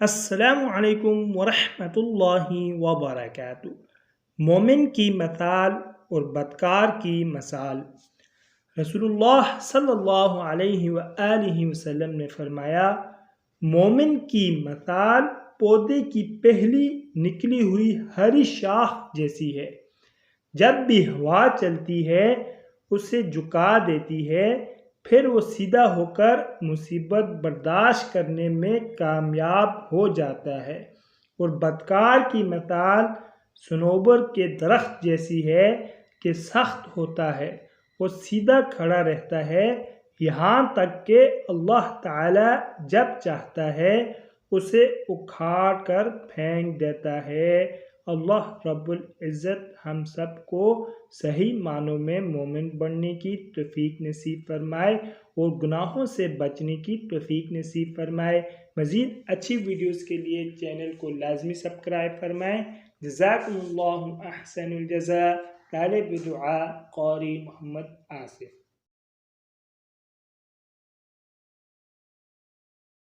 السلام علیکم ورحمۃ اللہ وبرکاتہ۔ مومن کی مثال اور بدکار کی مثال۔ رسول اللہ صلی اللہ علیہ وآلہ وسلم نے فرمایا، مومن کی مثال پودے کی پہلی نکلی ہوئی ہری شاخ جیسی ہے۔ جب بھی ہوا چلتی ہے اسے جھکا دیتی ہے، پھر وہ سیدھا ہو کر مصیبت برداشت کرنے میں کامیاب ہو جاتا ہے۔ اور بدکار کی مثال صنوبر کے درخت جیسی ہے کہ سخت ہوتا ہے اور سیدھا کھڑا رہتا ہے، یہاں تک کہ اللہ تعالی جب چاہتا ہے اسے اکھاڑ کر پھینک دیتا ہے۔ اللہ رب العزت ہم سب کو صحیح معنوں میں مومن بننے کی توفیق نصیب فرمائے اور گناہوں سے بچنے کی توفیق نصیب فرمائے۔ مزید اچھی ویڈیوز کے لیے چینل کو لازمی سبسکرائب فرمائیں۔ جزاکم اللہ احسن الجزاء۔ طالب دعا قاری محمد آصف۔